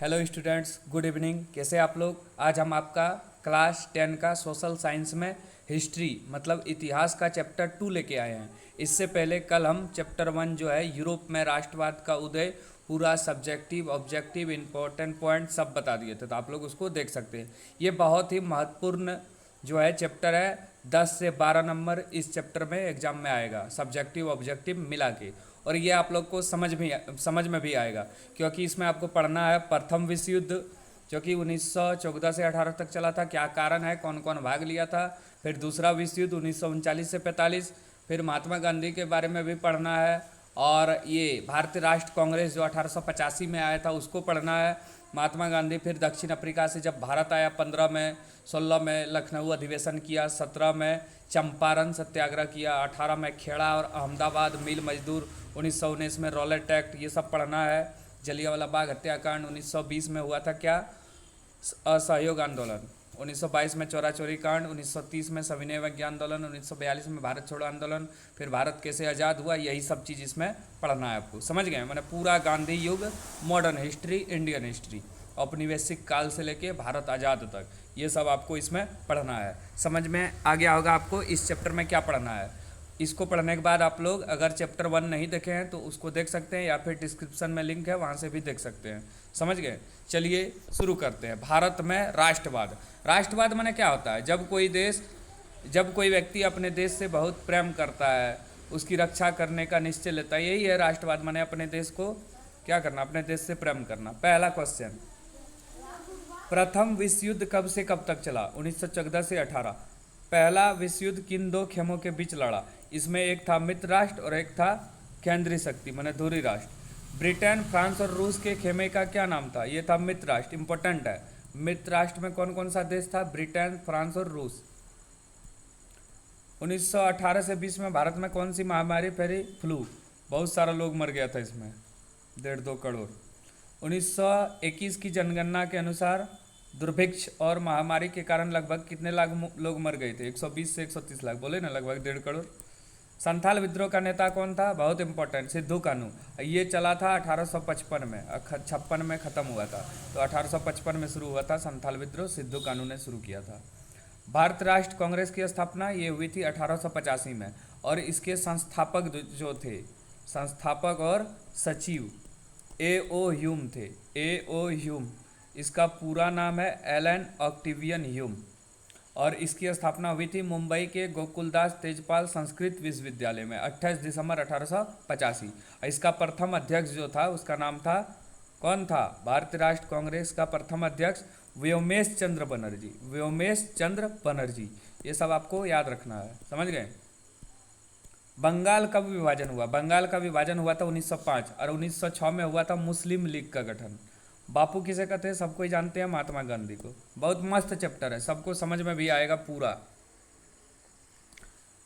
Hello students, good evening. कैसे आप लोग? आज हम आपका क्लास 10 का सोशल साइंस में हिस्ट्री मतलब इतिहास का चैप्टर 2 लेके आए हैं। इससे पहले कल हम चैप्टर 1 जो है यूरोप में राष्ट्रवाद का उदय, पूरा सब्जेक्टिव ऑब्जेक्टिव इंपॉर्टेंट पॉइंट सब बता दिए थे, तो आप लोग उसको देख सकते हैं। ये बहुत ही महत्वपूर्ण जो है चैप्टर है। 10 से 12 नंबर इस चैप्टर में एग्जाम में आएगा, सब्जेक्टिव ऑब्जेक्टिव मिला के। और ये आप लोग को समझ में भी आएगा, क्योंकि इसमें आपको पढ़ना है प्रथम विश्व युद्ध जो कि 1914 से 18 तक चला था, क्या कारण है, कौन कौन भाग लिया था। फिर दूसरा विश्व युद्ध 1939 से 45। फिर महात्मा गांधी के बारे में भी पढ़ना है। और ये भारतीय राष्ट्र कांग्रेस जो 1885 में आया था उसको पढ़ना है। महात्मा गांधी फिर दक्षिण अफ्रीका से जब भारत आया 15 में, 16 में लखनऊ अधिवेशन किया, 17 में चंपारण सत्याग्रह किया, 18 में खेड़ा और अहमदाबाद मिल मजदूर, 1919 में रॉलेट एक्ट, ये सब पढ़ना है। जलियांवाला बाग हत्याकांड 1920 में हुआ था क्या, असहयोग आंदोलन। 1922 में चोरा चोरी कांड, 1930 में सविनय अवज्ञा आंदोलन, 1942 में भारत छोड़ो आंदोलन, फिर भारत कैसे आज़ाद हुआ, यही सब चीज़ इसमें पढ़ना है आपको। समझ गए? मैंने पूरा गांधी युग, मॉडर्न हिस्ट्री, इंडियन हिस्ट्री, औपनिवेशिक काल से लेके भारत आज़ाद तक, ये सब आपको इसमें पढ़ना है। समझ में आ गया होगा आपको इस चैप्टर में क्या पढ़ना है। इसको पढ़ने के बाद आप लोग अगर चैप्टर 1 नहीं देखे हैं तो उसको देख सकते हैं, या फिर डिस्क्रिप्शन में लिंक है वहाँ से भी देख सकते हैं। समझ गए? चलिए शुरू करते हैं। भारत में राष्ट्रवाद। राष्ट्रवाद माने क्या होता है? जब कोई व्यक्ति अपने देश से बहुत प्रेम करता है, उसकी रक्षा करने का निश्चय लेता है, यही है राष्ट्रवाद। माने अपने देश को क्या करना, अपने देश से प्रेम करना। पहला क्वेश्चन, प्रथम विश्व युद्ध कब से कब तक चला? 1914 से 18। पहला विश्व युद्ध किन दो खेमों के बीच लड़ा? इसमें एक था मित्र राष्ट्र और एक था केंद्रीय शक्ति माने ध्रुवी राष्ट्र। ब्रिटेन, फ्रांस और रूस के खेमे का क्या नाम था? ये था मित्र राष्ट्र। इंपॉर्टेंट है। मित्र राष्ट्र में कौन कौन सा देश था? ब्रिटेन, फ्रांस और रूस। 1918 से 20 में भारत में कौन सी महामारी फैली? फ्लू। बहुत सारा लोग मर गया था इसमें, 1.5-2 करोड़। 1921 की जनगणना के अनुसार दुर्भिक्ष और महामारी के कारण लगभग कितने लाख लोग मर गए थे? 120 से 130 लाख, बोले ना, लगभग 1.5 करोड़। संथाल विद्रोह का नेता कौन था? बहुत इंपॉर्टेंट, सिद्धू कानू। ये चला था 1855 में, 56 में ख़त्म हुआ था, तो 1855 में शुरू हुआ था संथाल विद्रोह, सिद्धू कानू ने शुरू किया था। भारत राष्ट्र कांग्रेस की स्थापना ये हुई थी 1885 में, और इसके संस्थापक जो थे, संस्थापक और सचिव A.O. ह्यूम थे। A.O. ह्यूम, इसका पूरा नाम है एलन ऑक्टिवियन ह्यूम, और इसकी स्थापना हुई थी मुंबई के गोकुलदास तेजपाल संस्कृत विश्वविद्यालय में 28 दिसंबर 1885। इसका प्रथम अध्यक्ष जो था उसका नाम था, कौन था? भारतीय राष्ट्र कांग्रेस का प्रथम अध्यक्ष व्योमेश चंद्र बनर्जी। व्योमेश चंद्र बनर्जी, ये सब आपको याद रखना है। समझ गए? बंगाल कब विभाजन हुआ? बंगाल का विभाजन हुआ था 1905, और 1906 में हुआ था मुस्लिम लीग का गठन। बापू किसे कहते हैं? सबको ही जानते हैं, महात्मा गांधी को। बहुत मस्त चैप्टर है, सबको समझ में भी आएगा पूरा।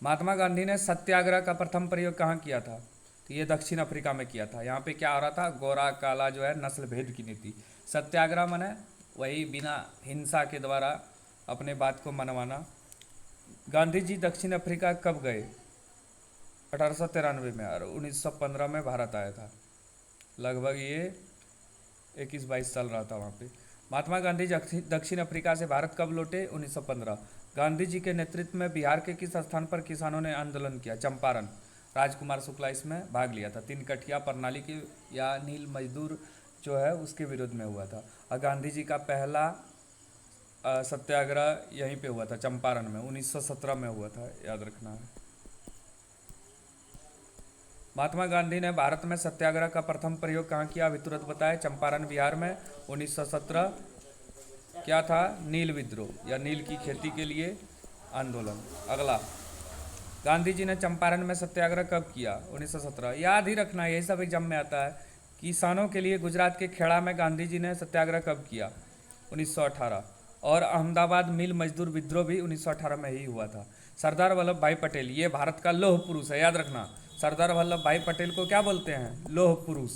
महात्मा गांधी ने सत्याग्रह का प्रथम प्रयोग कहाँ किया था? तो ये दक्षिण अफ्रीका में किया था। यहाँ पे क्या हो रहा था? गोरा काला जो है नस्ल भेद की नीति। सत्याग्रह माने वही बिना हिंसा के द्वारा अपने बात को मनवाना। गांधी जी दक्षिण अफ्रीका कब गए? 1893 में, और 1915 में भारत आया था। लगभग ये 21-22 साल रहा था वहाँ पे। महात्मा गांधी दक्षिण अफ्रीका से भारत कब लौटे? 1915। गांधी जी के नेतृत्व में बिहार के किस स्थान पर किसानों ने आंदोलन किया? चंपारण। राजकुमार शुक्ला इसमें भाग लिया था। 3 कठिया प्रणाली की या नील मजदूर जो है उसके विरोध में हुआ था। और गांधी जी का पहला सत्याग्रह यहीं पे हुआ था, चंपारण में, 1917 में हुआ था, याद रखना है। महात्मा गांधी ने भारत में सत्याग्रह का प्रथम प्रयोग कहाँ किया? अभी तुरंत बताए, चंपारण बिहार में, 1917। क्या था? नील विद्रोह या नील की खेती के लिए आंदोलन। अगला, गांधी जी ने चंपारण में सत्याग्रह कब किया? 1917। याद ही रखना, यही सब एग्जाम में आता है। किसानों के लिए गुजरात के खेड़ा में गांधी जी ने सत्याग्रह कब किया? 1918। और अहमदाबाद मिल मजदूर विद्रोह भी 1918 में ही हुआ था। सरदार वल्लभ भाई पटेल, ये भारत का लौह पुरुष है, याद रखना। सरदार वल्लभ भाई पटेल को क्या बोलते हैं? लौह पुरुष।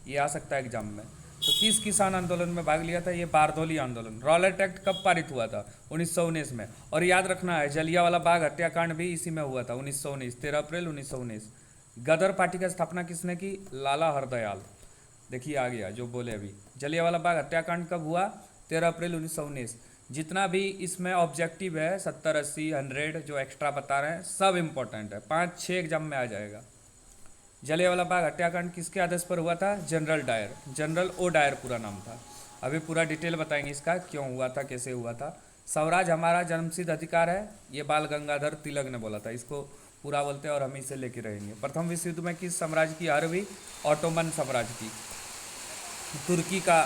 ये आ सकता है एग्जाम में। तो किस किसान आंदोलन में भाग लिया था? ये बारदौली आंदोलन। रॉलेट एक्ट कब पारित हुआ था? 1919 में। और याद रखना है, जलियांवाला बाग हत्याकांड भी इसी में हुआ था, 1919, 13 अप्रैल 1919। गदर पार्टी की स्थापना किसने की? लाला हरदयाल। देखिए आ गया जो बोले अभी। जलियांवाला बाग हत्याकांड कब हुआ? 13 अप्रैल 1919। जितना भी इसमें ऑब्जेक्टिव है 70, 80, 100 जो एक्स्ट्रा बता रहे हैं सब इंपॉर्टेंट है, 5-6 एग्जाम में आ जाएगा। जलियांवाला बाग हत्याकांड किसके आदेश पर हुआ था? General Dyer, general O Dyer पूरा नाम था। अभी पूरा डिटेल बताएंगे इसका, क्यों हुआ था, कैसे हुआ था। स्वराज हमारा जन्मसिद्ध अधिकार है, ये बाल गंगाधर तिलक ने बोला था, इसको पूरा बोलते हैं और हम इसे लेके रहेंगे। प्रथम विश्व युद्ध में किस साम्राज्य की हार हुई? ऑटोमन साम्राज्य की, तुर्की का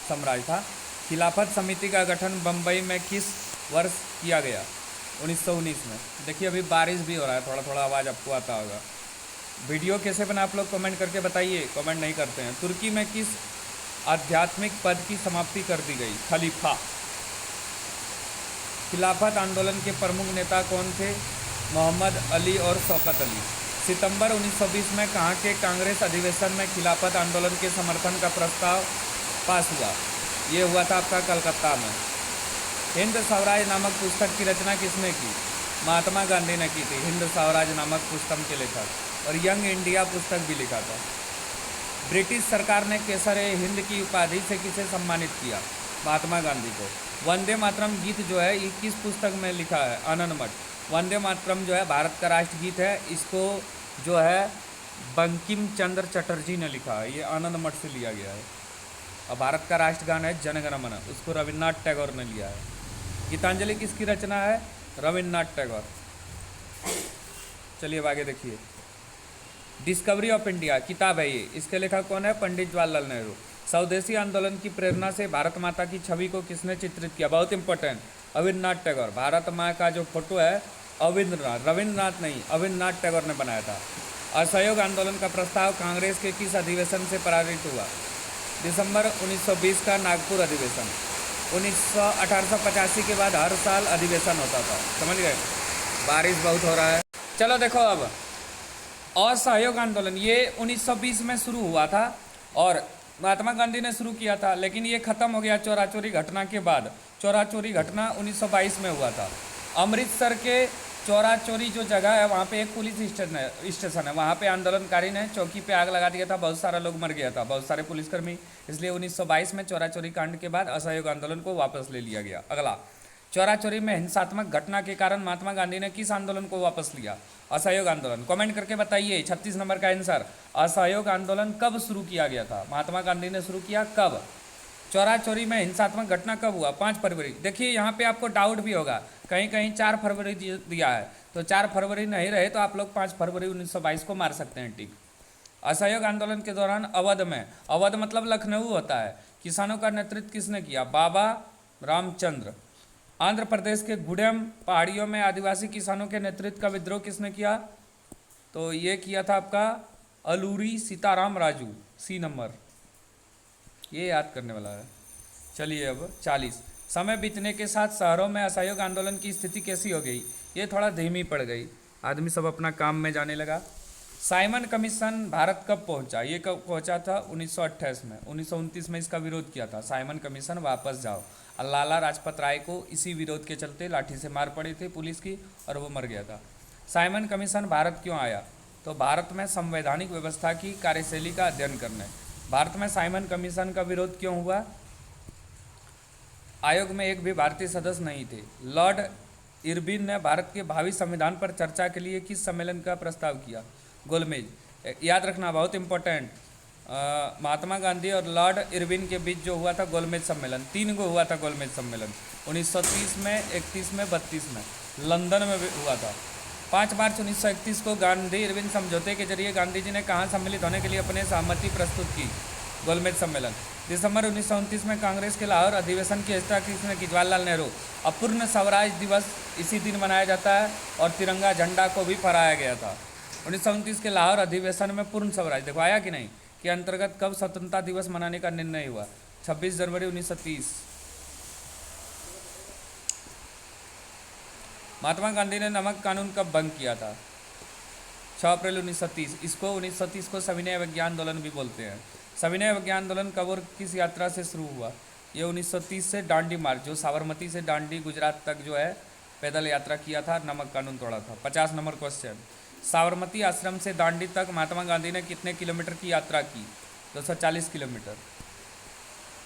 साम्राज्य था। खिलाफत समिति का गठन बम्बई में किस वर्ष किया गया? 1919 में। देखिए अभी बारिश भी हो रहा है, थोड़ा थोड़ा आवाज़ आपको आता होगा। वीडियो कैसे बना आप लोग कमेंट करके बताइए, कमेंट नहीं करते हैं। तुर्की में किस आध्यात्मिक पद की समाप्ति कर दी गई? खलीफा। खिलाफत आंदोलन के प्रमुख नेता कौन थे? मोहम्मद अली और शौकत अली। सितंबर 1920 में कहाँ के कांग्रेस अधिवेशन में खिलाफत आंदोलन के समर्थन का प्रस्ताव पास हुआ? ये हुआ था आपका कलकत्ता में। हिंद स्वराज नामक पुस्तक की रचना किसने की? महात्मा गांधी ने की थी, हिंद स्वराज नामक पुस्तक के लेखक। और यंग इंडिया पुस्तक भी लिखा था। ब्रिटिश सरकार ने केसर हिंद की उपाधि से किसे सम्मानित किया? महात्मा गांधी को। वंदे मातरम गीत जो है ये किस पुस्तक में लिखा है? आनंद मठ। वंदे मातरम जो है भारत का राष्ट्रगीत है, इसको जो है बंकिम चंद्र चटर्जी ने लिखा है, ये आनंद मठ से लिया गया है। और भारत का राष्ट्रगान है जन गण मन, उसको रविन्द्रनाथ टैगोर ने लिया है। गीतांजलि किसकी रचना है? रविन्द्रनाथ टैगोर। चलिए अब आगे देखिए। डिस्कवरी ऑफ इंडिया किताब है ये, इसके लेखक कौन है? पंडित जवाहरलाल नेहरू। स्वदेशी आंदोलन की प्रेरणा से भारत माता की छवि को किसने चित्रित किया? बहुत इंपॉर्टेंट, रविन्द्रनाथ टैगोर। भारत माँ का जो फोटो है रविन्द्रनाथ नहीं, रविन्द्रनाथ टैगोर ने बनाया था। असहयोग आंदोलन का प्रस्ताव कांग्रेस के किस अधिवेशन से पारित हुआ? दिसंबर 1920 का नागपुर अधिवेशन। 1885 के बाद हर साल अधिवेशन होता था, समझ गए। बारिश बहुत हो रहा है। चलो देखो अब असहयोग आंदोलन ये 1920 में शुरू हुआ था और महात्मा गांधी ने शुरू किया था, लेकिन ये खत्म हो गया चोरा चोरी घटना के बाद। चोरा चोरी घटना 1922 में हुआ था। अमृतसर के चोरा चोरी जो जगह है वहाँ पे एक पुलिस स्टेशन है, वहाँ पे आंदोलनकारी ने चौकी पे आग लगा दिया था, बहुत सारा लोग मर गया था, बहुत सारे पुलिसकर्मी। इसलिए 1922 में चोरा चोरी कांड के बाद असहयोग आंदोलन को वापस ले लिया गया। अगला, चोरा चोरी में हिंसात्मक घटना के कारण महात्मा गांधी ने किस आंदोलन को वापस लिया? असहयोग आंदोलन। कमेंट करके बताइए। 36 नंबर का आंसर। असहयोग आंदोलन कब शुरू किया गया था? महात्मा गांधी ने शुरू किया कब? चोरा चोरी में हिंसात्मक घटना कब हुआ? 5 फरवरी। देखिए यहाँ पे आपको डाउट भी होगा, कहीं कहीं 4 फरवरी दिया है, तो 4 फरवरी नहीं रहे तो आप लोग 5 फरवरी 1922 को मार सकते हैं, ठीक। असहयोग आंदोलन के दौरान अवध में, अवध मतलब लखनऊ होता है, किसानों का नेतृत्व किसने किया? बाबा रामचंद्र। आंध्र प्रदेश के गुडेम पहाड़ियों में आदिवासी किसानों के नेतृत्व का विद्रोह किसने किया? तो ये किया था आपका अलूरी सीताराम राजू, सी नंबर, ये याद करने वाला है। चलिए अब 40। समय बीतने के साथ शहरों में असहयोग आंदोलन की स्थिति कैसी हो गई? ये थोड़ा धीमी पड़ गई, आदमी सब अपना काम में जाने लगा। साइमन कमीशन भारत कब पहुंचा? ये कब पहुंचा था? 1928 में। 1929 में इसका विरोध किया था, साइमन कमीशन वापस जाओ। और लाला लाजपत राय को इसी विरोध के चलते लाठी से मार पड़ी थी पुलिस की और वो मर गया था। साइमन कमीशन भारत क्यों आया? तो भारत में संवैधानिक व्यवस्था की कार्यशैली का अध्ययन करने। भारत में साइमन कमीशन का विरोध क्यों हुआ? आयोग में एक भी भारतीय सदस्य नहीं थे। लॉर्ड इरविन ने भारत के भावी संविधान पर चर्चा के लिए किस सम्मेलन का प्रस्ताव किया? गोलमेज। याद रखना, बहुत इंपॉर्टेंट, महात्मा गांधी और लॉर्ड इरविन के बीच जो हुआ था गोलमेज सम्मेलन, 3 को हुआ था गोलमेज सम्मेलन, 1930 में, 31 में, 32 में, लंदन में हुआ था। 5 मार्च 1931 को गांधी इरविन समझौते के जरिए गांधी जी ने कहाँ सम्मिलित होने के लिए अपने सहमति प्रस्तुत की? गोलमेज सम्मेलन। दिसंबर 1929 में कांग्रेस के लाहौर अधिवेशन की अध्यक्षता किसने की? जवाहरलाल नेहरू। अपूर्ण स्वराज दिवस इसी दिन मनाया जाता है और तिरंगा झंडा को भी फहराया गया था। 1929 के लाहौर अधिवेशन में पूर्ण स्वराज देखो आया कि नहीं, के अंतर्गत कब स्वतंत्रता दिवस मनाने का निर्णय हुआ? 26 जनवरी 1930। महात्मा गांधी ने नमक कानून कब भंग किया था? 6 अप्रैल 1930। इसको 1930 को सविनय अवज्ञा आंदोलन भी बोलते हैं। सविनय अवज्ञा आंदोलन कब और किस यात्रा से शुरू हुआ? ये 1930 से दांडी मार्च, जो साबरमती से दांडी गुजरात तक जो है पैदल यात्रा किया था, नमक कानून तोड़ा था। 50 नंबर क्वेश्चन। साबरमती आश्रम से दांडी तक महात्मा गांधी ने कितने किलोमीटर की यात्रा की? 240 किलोमीटर।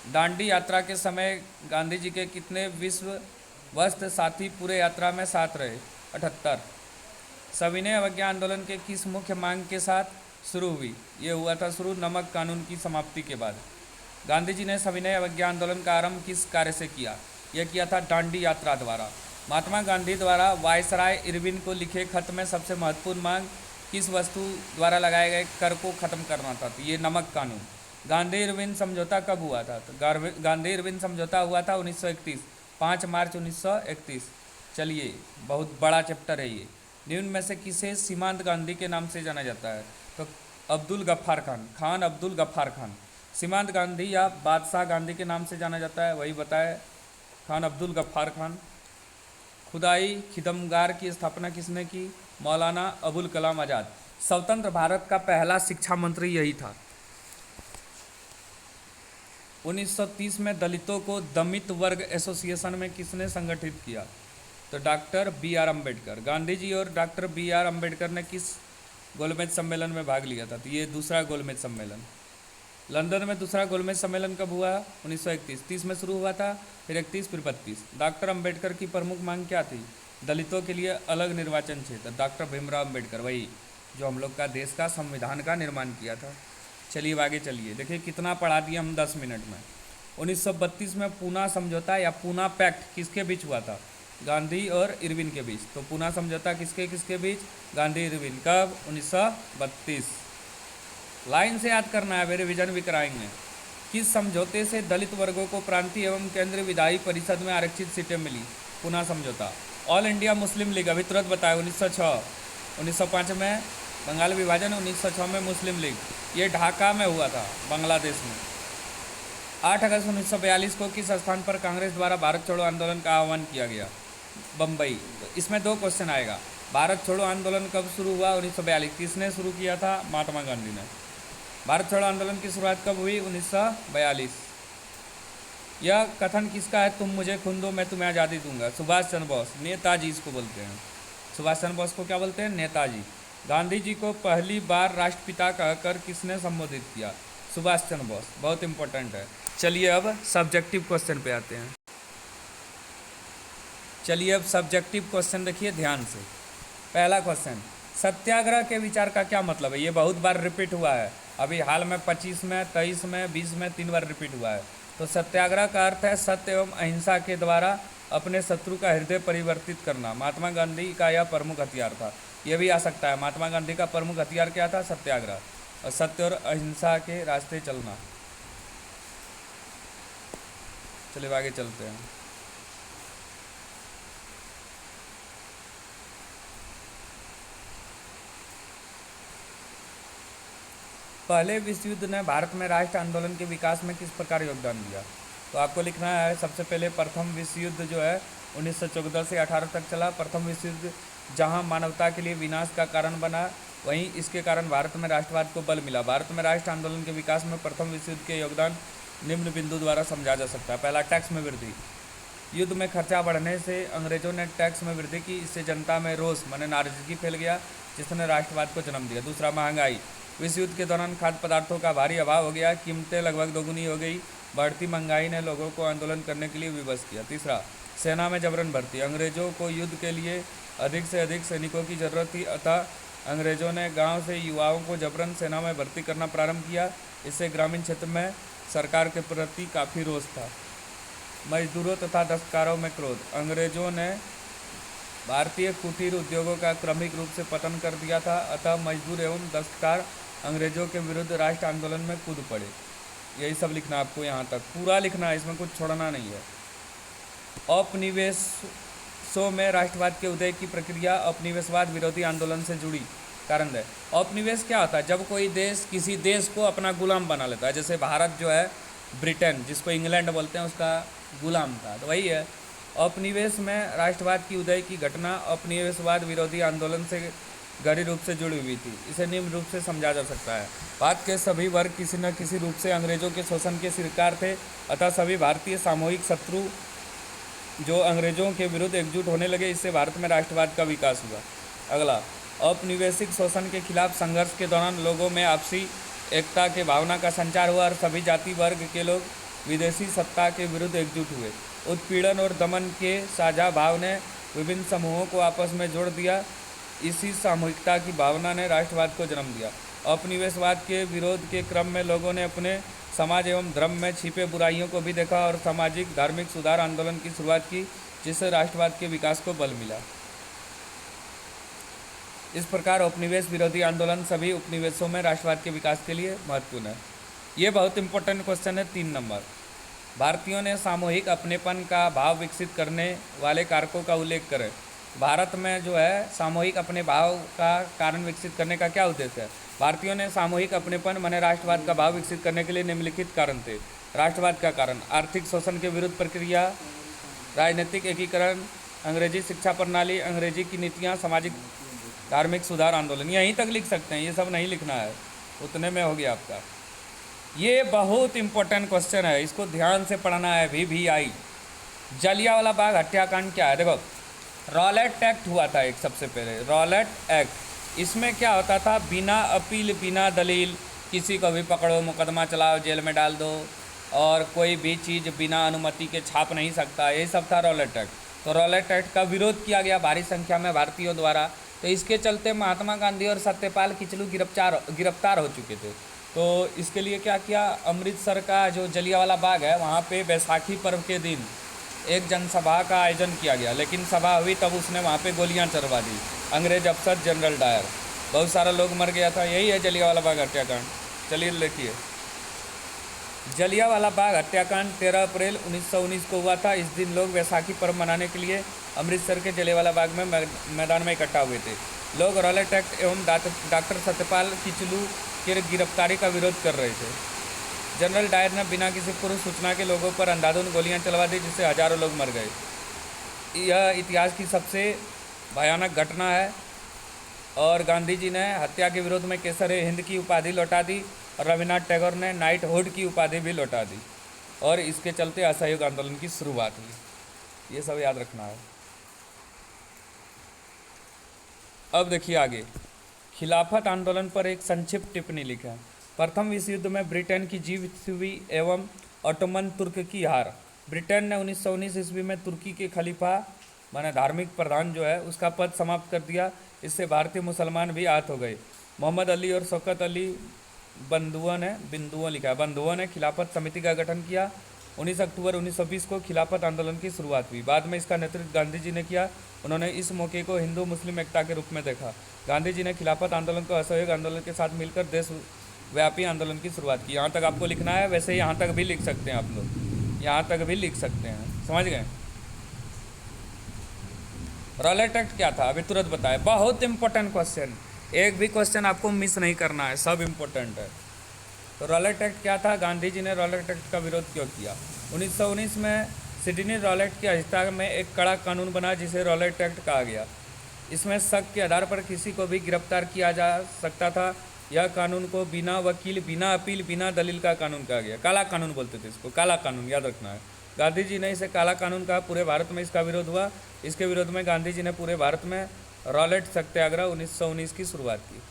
दांडी यात्रा के समय गांधी जी के कितने विश्व वस्त्र साथी पूरे यात्रा में साथ रहे? 78। सविनय अवज्ञा आंदोलन के किस मुख्य मांग के साथ शुरू हुई? ये हुआ था शुरू नमक कानून की समाप्ति के बाद। गांधी जी ने सविनय अवज्ञा आंदोलन का आरंभ किस कार्य से किया? यह किया था दांडी यात्रा द्वारा। महात्मा गांधी द्वारा वायसराय इरविन को लिखे खत में सबसे महत्वपूर्ण मांग किस वस्तु द्वारा लगाए गए कर को खत्म करना था? तो ये नमक कानून। गांधी इरविन समझौता कब हुआ था? तो गांधी इरविन समझौता हुआ था 1931, 5 मार्च 1931। चलिए, बहुत बड़ा चैप्टर है ये। निम्न में से किसे सीमांत गांधी के नाम से जाना जाता है? तो अब्दुल गफ्फार खान, खान अब्दुल गफ्फार खान। सीमांत गांधी या बादशाह गांधी के नाम से जाना जाता है, वही बताए, खान अब्दुल गफ्फार खान। खुदाई खिदमगार की स्थापना किसने की? मौलाना अबुल कलाम आज़ाद। स्वतंत्र भारत का पहला शिक्षा मंत्री यही था। 1930 में दलितों को दमित वर्ग एसोसिएशन में किसने संगठित किया? तो doctor B R Ambedkar. Gandhi ji और डॉक्टर बी आर अम्बेडकर ने किस गोलमेज सम्मेलन में भाग लिया था? तो ये दूसरा गोलमेज सम्मेलन। लंदन में दूसरा गोलमेज सम्मेलन कब हुआ? 1931। 30 में शुरू हुआ था, फिर 31, फिर 32। डॉक्टर अम्बेडकर की प्रमुख मांग क्या थी? दलितों के लिए अलग निर्वाचन क्षेत्र। डॉक्टर भीमराव अम्बेडकर, वही जो हम लोग का देश का संविधान का निर्माण किया था। चलिए अब आगे चलिए, देखिए कितना पढ़ा दिया हम 10 मिनट में। 1932 में पूना समझौता या पूना पैक्ट किसके बीच हुआ था? गांधी और इरविन के बीच। तो पूना समझौता किसके किसके बीच? गांधी इरविन। कब? 1932। लाइन से याद करना है, वे रिविजन भी कराएंगे। किस समझौते से दलित वर्गों को प्रांतीय एवं केंद्रीय विधायी परिषद में आरक्षित सीटें मिली? पूना समझौता। ऑल इंडिया मुस्लिम लीग अभी तुरंत बताया 1906। 1905 में बंगाल विभाजन, 1906 में मुस्लिम लीग। ये ढाका में हुआ था, बांग्लादेश में। 8 अगस्त 1942 को किस स्थान पर कांग्रेस द्वारा भारत छोड़ो आंदोलन का आह्वान किया गया? बम्बई। तो इसमें 2 क्वेश्चन आएगा। भारत छोड़ो आंदोलन कब शुरू हुआ? 1942। किसने शुरू किया था? महात्मा गांधी ने। भारत छोड़ो आंदोलन की शुरुआत कब हुई? 1942। यह कथन किसका है? तुम मुझे खून दो मैं तुम्हें आज़ादी दूंगा। सुभाष चंद्र बोस, नेताजी इसको बोलते हैं। सुभाष चंद्र बोस को क्या बोलते हैं? नेताजी। गांधी जी को पहली बार राष्ट्रपिता कहकर किसने संबोधित किया? सुभाष चंद्र बोस। बहुत इंपॉर्टेंट है। चलिए अब सब्जेक्टिव क्वेश्चन पे आते हैं। चलिए अब सब्जेक्टिव क्वेश्चन देखिए ध्यान से। पहला क्वेश्चन, सत्याग्रह के विचार का क्या मतलब है? ये बहुत बार रिपीट हुआ है, अभी हाल में 25 में, 23 में, 20 में 3 बार रिपीट हुआ है। तो सत्याग्रह का अर्थ है सत्य एवं अहिंसा के द्वारा अपने शत्रु का हृदय परिवर्तित करना। महात्मा गांधी का यह प्रमुख हथियार था। यह भी आ सकता है, महात्मा गांधी का प्रमुख हथियार क्या था? सत्याग्रह और सत्य और अहिंसा के रास्ते चलना। चलिए आगे चलते हैं। पहले विश्व युद्ध ने भारत में राष्ट्र आंदोलन के विकास में किस प्रकार योगदान दिया? तो आपको लिखना है सबसे पहले प्रथम विश्व युद्ध जो है 1914 से 18 तक चला। प्रथम विश्व युद्ध जहां मानवता के लिए विनाश का कारण बना, वहीं इसके कारण भारत में राष्ट्रवाद को बल मिला। भारत में राष्ट्र आंदोलन के विकास में प्रथम विश्व युद्ध के योगदान निम्न बिंदु द्वारा समझा जा सकता है। पहला, टैक्स में वृद्धि। युद्ध में खर्चा बढ़ने से अंग्रेजों ने टैक्स में वृद्धि की, इससे जनता में रोष माने नाराजगी फैल गया, जिसने राष्ट्रवाद को जन्म दिया। दूसरा, महंगाई। विश्व युद्ध के दौरान खाद्य पदार्थों का भारी अभाव हो गया, कीमतें लगभग दोगुनी हो गई। बढ़ती महंगाई ने लोगों को आंदोलन करने के लिए विवश किया। तीसरा, सेना में जबरन भर्ती। अंग्रेजों को युद्ध के लिए अधिक से अधिक सैनिकों की जरूरत थी, अतः अंग्रेजों ने गांव से युवाओं को जबरन सेना में भर्ती करना प्रारंभ किया। इससे ग्रामीण क्षेत्र में सरकार के प्रति काफ़ी रोष था। मजदूरों तथा दस्तकारों में क्रोध। अंग्रेजों ने भारतीय कुटीर उद्योगों का क्रमिक रूप से पतन कर दिया था, अतः मजदूर एवं दस्तकार अंग्रेजों के विरुद्ध राष्ट्र आंदोलन में कूद पड़े। यही सब लिखना आपको, यहाँ तक पूरा लिखना है, इसमें कुछ छोड़ना नहीं है। औपनिवेशों में राष्ट्रवाद के उदय की प्रक्रिया औपनिवेशवाद विरोधी आंदोलन से जुड़ी कारण है। औपनिवेश क्या होता है? जब कोई देश किसी देश को अपना गुलाम बना लेता है। जैसे भारत जो है ब्रिटेन, जिसको इंग्लैंड बोलते हैं, उसका गुलाम था, तो वही है। औपनिवेश में राष्ट्रवाद की उदय की घटना औपनिवेशवाद विरोधी आंदोलन से गहरी रूप से जुड़ी हुई थी। इसे निम्न रूप से समझा जा सकता है। भारत के सभी वर्ग किसी न किसी रूप से अंग्रेजों के शोषण के शिकार थे, अतः सभी भारतीय सामूहिक शत्रु जो अंग्रेजों के विरुद्ध एकजुट होने लगे। इससे भारत में राष्ट्रवाद का विकास हुआ। अगला, औपनिवेशिक शोषण के खिलाफ संघर्ष के दौरान लोगों में आपसी एकता के भावना का संचार हुआ और सभी जाति वर्ग के लोग विदेशी सत्ता के विरुद्ध एकजुट हुए। उत्पीड़न और दमन के साझा भाव ने विभिन्न समूहों को आपस में जोड़ दिया। इसी सामूहिकता की भावना ने राष्ट्रवाद को जन्म दिया। उपनिवेशवाद के विरोध के क्रम में लोगों ने अपने समाज एवं धर्म में छिपे बुराइयों को भी देखा और सामाजिक धार्मिक सुधार आंदोलन की शुरुआत की, जिससे राष्ट्रवाद के विकास को बल मिला। इस प्रकार उपनिवेश विरोधी आंदोलन सभी उपनिवेशों में राष्ट्रवाद के विकास के लिए महत्वपूर्ण है। ये बहुत इंपॉर्टेंट क्वेश्चन है 3 नंबर। भारतीयों ने सामूहिक अपनेपन का भाव विकसित करने वाले कारकों का उल्लेख करें। भारत में जो है सामूहिक अपने भाव का कारण विकसित करने का क्या उद्देश्य है? भारतीयों ने सामूहिक अपनेपन माने राष्ट्रवाद का भाव विकसित करने के लिए निम्नलिखित कारण थे। राष्ट्रवाद का कारण: आर्थिक शोषण के विरुद्ध प्रक्रिया, राजनीतिक एकीकरण, अंग्रेजी शिक्षा प्रणाली, अंग्रेजी की नीतियाँ, सामाजिक धार्मिक सुधार आंदोलन। यहीं तक लिख सकते हैं, ये सब नहीं लिखना है, उतने में हो गया आपका। ये बहुत इंपॉर्टेंट क्वेश्चन है, इसको ध्यान से पढ़ना है। VVI जलियांवाला बाग हत्याकांड क्या है? देखो, रॉलेट एक्ट हुआ था एक, सबसे पहले रॉलेट एक्ट। इसमें क्या होता था? बिना अपील, बिना दलील किसी को भी पकड़ो, मुकदमा चलाओ, जेल में डाल दो, और कोई भी चीज़ बिना अनुमति के छाप नहीं सकता। यही सब था रॉलेट एक्ट। तो रॉलेट एक्ट का विरोध किया गया भारी संख्या में भारतीयों द्वारा। तो इसके चलते महात्मा गांधी और सत्यपाल किचलू गिरफ्तार हो चुके थे। तो इसके लिए क्या किया? अमृतसर का जो जलियांवाला बाग है, वहाँ पे बैसाखी पर्व के दिन एक जनसभा का आयोजन किया गया, लेकिन सभा हुई तब उसने वहाँ पे गोलियां चलवा दी, अंग्रेज अफसर जनरल डायर। बहुत सारा लोग मर गया था। यही है जलियांवाला बाग हत्याकांड। चलिए लिखिए, जलियांवाला बाग हत्याकांड 13 अप्रैल 1919 को हुआ था। इस दिन लोग बैसाखी पर्व मनाने के लिए अमृतसर के जलियांवाला बाग में मैदान में इकट्ठा हुए थे। लोग रॉलेट एक्ट एवं डॉक्टर सत्यपाल किचलू की गिरफ्तारी का विरोध कर रहे थे। जनरल डायर ने बिना किसी पूर्व सूचना के लोगों पर अंधाधुंध गोलियां चलवा दी, जिससे हजारों लोग मर गए। यह इतिहास की सबसे भयानक घटना है। और गांधी जी ने हत्या के विरोध में केसर-ए-हिंद की उपाधि लौटा दी और रविन्द्रनाथ टैगोर ने नाइटहुड की उपाधि भी लौटा दी, और इसके चलते असहयोग आंदोलन की शुरुआत हुई। ये सब याद रखना है। अब देखिए आगे, खिलाफत आंदोलन पर एक संक्षिप्त टिप्पणी लिखा है। प्रथम विश्व युद्ध में ब्रिटेन की जीत हुई एवं ऑटोमन तुर्क की हार। ब्रिटेन ने 1919 ईस्वी में तुर्की के खलीफा माने धार्मिक प्रधान जो है उसका पद समाप्त कर दिया। इससे भारतीय मुसलमान भी आहत हो गए। मोहम्मद अली और शौकत अली बंधुओं ने खिलाफत समिति का गठन किया। 19 अक्टूबर 1920 को खिलाफत आंदोलन की शुरुआत हुई। बाद में इसका नेतृत्व गांधी जी ने किया। उन्होंने इस मौके को हिंदू मुस्लिम एकता के रूप में देखा। गांधी जी ने खिलाफत आंदोलन को असहयोग आंदोलन के साथ मिलकर देशव्यापी आंदोलन की शुरुआत की। यहाँ तक आपको लिखना है, वैसे यहाँ तक भी लिख सकते हैं आप लोग, यहाँ तक भी लिख सकते हैं। समझ गए? रॉलेट एक्ट क्या था अभी तुरंत बताए। बहुत इंपॉर्टेंट क्वेश्चन, एक भी क्वेश्चन आपको मिस नहीं करना है, सब इंपॉर्टेंट है। तो रॉलेट एक्ट क्या था? गांधी जी ने रॉलेट एक्ट का विरोध क्यों किया? 1919 में सिडनी रॉलेट की अध्यक्षता में एक कड़ा कानून बना जिसे रॉलेट एक्ट कहा गया। इसमें शक के आधार पर किसी को भी गिरफ्तार किया जा सकता था। यह कानून को बिना वकील, बिना अपील, बिना दलील का कानून कहा गया। काला कानून बोलते थे इसको, काला कानून, याद रखना है। गांधी जी ने इसे काला कानून कहा। पूरे भारत में इसका विरोध हुआ। इसके विरोध में गांधी जी ने पूरे भारत में रॉलेट सत्याग्रह 1919 की शुरुआत की।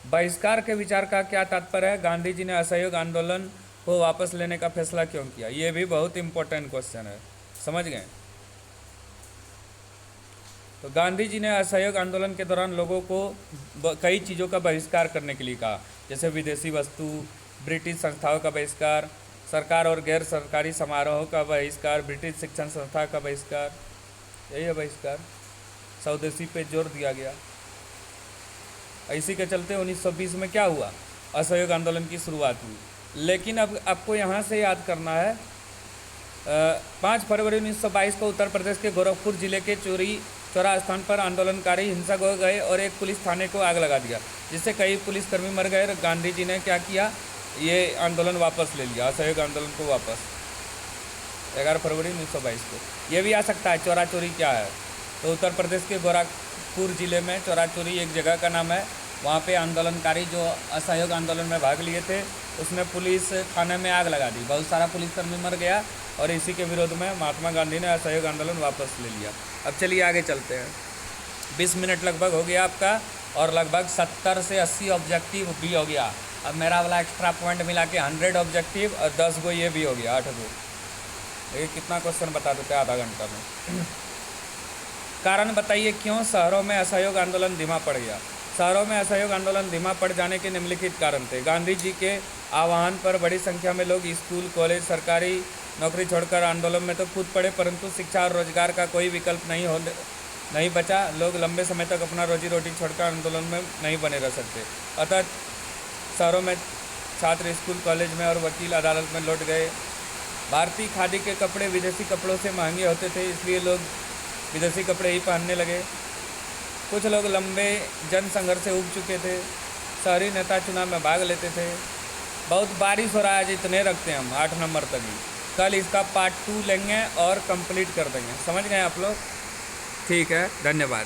बहिष्कार के विचार का क्या तात्पर्य है? गांधी जी ने असहयोग आंदोलन को वापस लेने का फैसला क्यों किया? ये भी बहुत इंपॉर्टेंट क्वेश्चन है, समझ गए? तो गांधी जी ने असहयोग आंदोलन के दौरान लोगों को कई चीज़ों का बहिष्कार करने के लिए कहा, जैसे विदेशी वस्तु, ब्रिटिश संस्थाओं का बहिष्कार, सरकार और गैर सरकारी समारोहों का बहिष्कार, ब्रिटिश शिक्षण संस्था का बहिष्कार। यही है बहिष्कार। स्वदेशी पे जोर दिया गया। इसी के चलते 1920 में क्या हुआ? असहयोग आंदोलन की शुरुआत हुई। लेकिन अब आपको यहाँ से याद करना है, 5 फरवरी 1922 को उत्तर प्रदेश के गोरखपुर जिले के चौरा स्थान पर आंदोलनकारी हिंसक हो गए और एक पुलिस थाने को आग लगा दिया, जिससे कई पुलिसकर्मी मर गए। और गांधी जी ने क्या किया? ये आंदोलन वापस ले लिया, असहयोग आंदोलन को वापस। 11 फरवरी 1922 को। ये भी आ सकता है चौरा चोरी क्या है। तो उत्तर प्रदेश के गोरखपुर जिले में चौरा चोरी एक जगह का नाम है। वहाँ पे आंदोलनकारी जो असहयोग आंदोलन में भाग लिए थे उसने पुलिस थाने में आग लगा दी। बहुत सारा पुलिसकर्मी मर गया और इसी के विरोध में महात्मा गांधी ने असहयोग आंदोलन वापस ले लिया। अब चलिए आगे चलते हैं। 20 मिनट लगभग हो गया आपका और लगभग 70 से 80 ऑब्जेक्टिव भी हो गया। अब मेरा वाला एक्स्ट्रा पॉइंट मिला के 100 ऑब्जेक्टिव और 10 गो ये भी हो गया, 8 गो। ये कितना क्वेश्चन बता देते हैं आधा घंटा में। कारण बताइए क्यों शहरों में असहयोग आंदोलन धीमा पड़ गया। शहरों में असहयोग आंदोलन धीमा पड़ जाने के निम्नलिखित कारण थे। गांधी जी के आह्वान पर बड़ी संख्या में लोग स्कूल, कॉलेज, सरकारी नौकरी छोड़कर आंदोलन में तो कूद पड़े, परंतु शिक्षा और रोजगार का कोई विकल्प नहीं बचा। लोग लंबे समय तक अपना रोजी रोटी छोड़कर आंदोलन में नहीं बने रह सकते। अतः शहरों में छात्र स्कूल, कॉलेज में और वकील अदालत में लौट गए। भारतीय खादी के कपड़े विदेशी कपड़ों से महंगे होते थे, इसलिए लोग विदेशी कपड़े ही पहनने लगे। कुछ लोग लंबे जन संघर्ष से उब चुके थे। शहरी नेता चुनाव में भाग लेते थे। बहुत बारिश हो रहा है, आज इतने रखते हैं हम 8 नंबर तक ही। कल इसका पार्ट 2 लेंगे और कंप्लीट कर देंगे। समझ गए आप लोग? ठीक है, धन्यवाद।